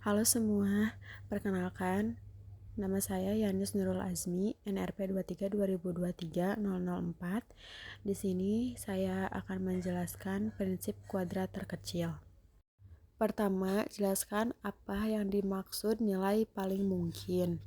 Halo semua, perkenalkan, nama saya Yanis Nurul Azmi, NRP 23 2023 004. Di sini saya akan menjelaskan prinsip kuadrat terkecil. Pertama, jelaskan apa yang dimaksud nilai paling mungkin.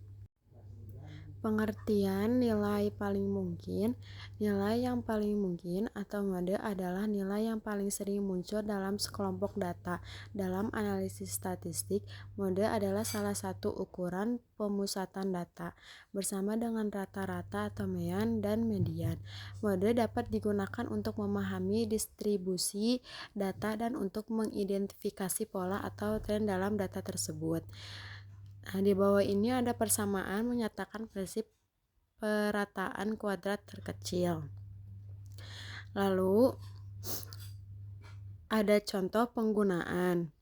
Pengertian nilai paling mungkin. Nilai yang paling mungkin atau mode adalah nilai yang paling sering muncul dalam sekelompok data. Dalam analisis statistik, mode adalah salah satu ukuran pemusatan data, bersama dengan rata-rata atau mean dan median. Mode dapat digunakan untuk memahami distribusi data dan untuk mengidentifikasi pola atau tren dalam data tersebut. Nah, di bawah ini ada persamaan menyatakan prinsip perataan kuadrat terkecil. Lalu ada contoh penggunaan.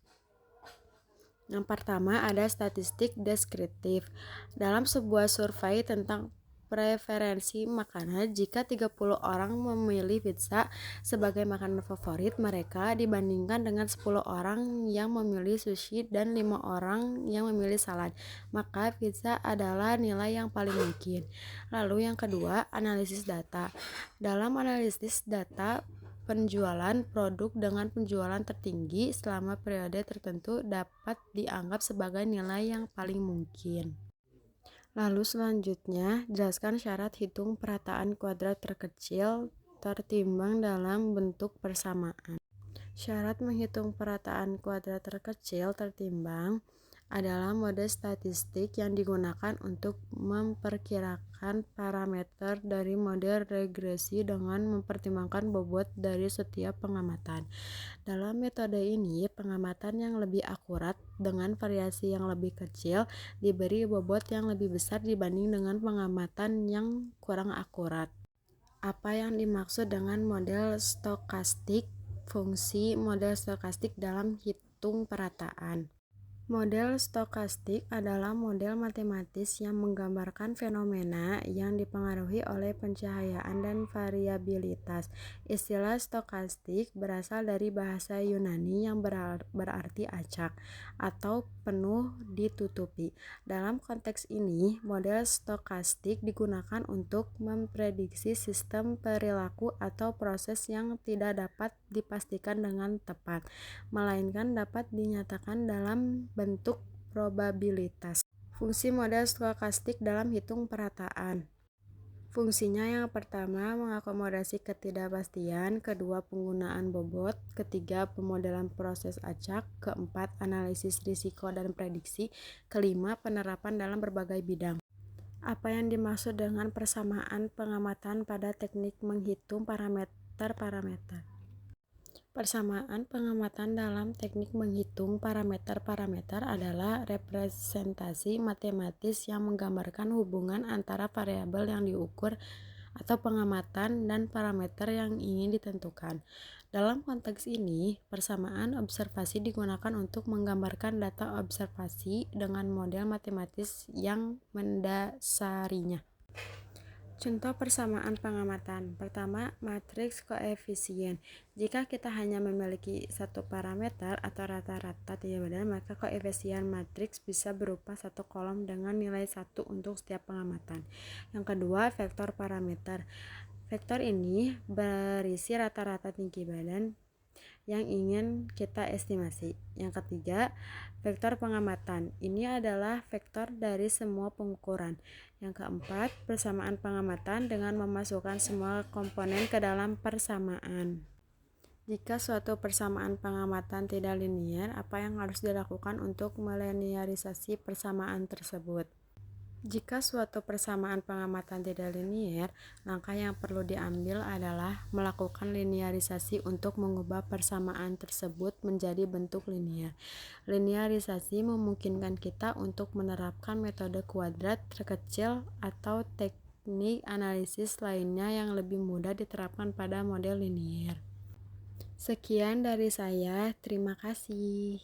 Yang pertama ada statistik deskriptif. Dalam sebuah survei tentang preferensi makanan, jika 30 orang memilih pizza sebagai makanan favorit mereka dibandingkan dengan 10 orang yang memilih sushi dan 5 orang yang memilih salad, maka pizza adalah nilai yang paling mungkin. Lalu yang kedua, analisis data. Dalam analisis data, penjualan produk dengan penjualan tertinggi selama periode tertentu dapat dianggap sebagai nilai yang paling mungkin. Lalu selanjutnya, jelaskan syarat hitung perataan kuadrat terkecil tertimbang dalam bentuk persamaan. Syarat menghitung perataan kuadrat terkecil tertimbang adalah mode statistik yang digunakan untuk memperkirakan parameter dari model regresi dengan mempertimbangkan bobot dari setiap pengamatan. Dalam metode ini, pengamatan yang lebih akurat dengan variasi yang lebih kecil diberi bobot yang lebih besar dibanding dengan pengamatan yang kurang akurat. Apa yang dimaksud dengan model stokastik? Fungsi model stokastik dalam hitung perataan. Model stokastik adalah model matematis yang menggambarkan fenomena yang dipengaruhi oleh pencahayaan dan variabilitas. Istilah stokastik berasal dari bahasa Yunani yang berarti acak atau penuh ditutupi. Dalam konteks ini, model stokastik digunakan untuk memprediksi sistem perilaku atau proses yang tidak dapat dipastikan dengan tepat, melainkan dapat dinyatakan dalam bentuk probabilitas. Fungsi model stokastik dalam hitung perataan. Fungsinya yang pertama mengakomodasi ketidakpastian, kedua penggunaan bobot, ketiga pemodelan proses acak, keempat analisis risiko dan prediksi, kelima penerapan dalam berbagai bidang. Apa yang dimaksud dengan persamaan pengamatan pada teknik menghitung parameter-parameter? Persamaan pengamatan dalam teknik menghitung parameter-parameter adalah representasi matematis yang menggambarkan hubungan antara variabel yang diukur atau pengamatan dan parameter yang ingin ditentukan. Dalam konteks ini, persamaan observasi digunakan untuk menggambarkan data observasi dengan model matematis yang mendasarinya. Contoh persamaan pengamatan. Pertama, matriks koefisien. Jika kita hanya memiliki satu parameter atau rata-rata tidak benar, maka koefisien matriks bisa berupa satu kolom dengan nilai 1 untuk setiap pengamatan. Yang kedua, vektor parameter. Vektor ini berisi rata-rata tinggi badan yang ingin kita estimasi. Yang ketiga, vektor pengamatan. Ini adalah vektor dari semua pengukuran. Yang keempat, persamaan pengamatan dengan memasukkan semua komponen ke dalam persamaan. Jika suatu persamaan pengamatan tidak linier, apa yang harus dilakukan untuk melinearisasi persamaan tersebut? Jika suatu persamaan pengamatan tidak linier, langkah yang perlu diambil adalah melakukan linearisasi untuk mengubah persamaan tersebut menjadi bentuk linier. Linearisasi memungkinkan kita untuk menerapkan metode kuadrat terkecil atau teknik analisis lainnya yang lebih mudah diterapkan pada model linier. Sekian dari saya, terima kasih.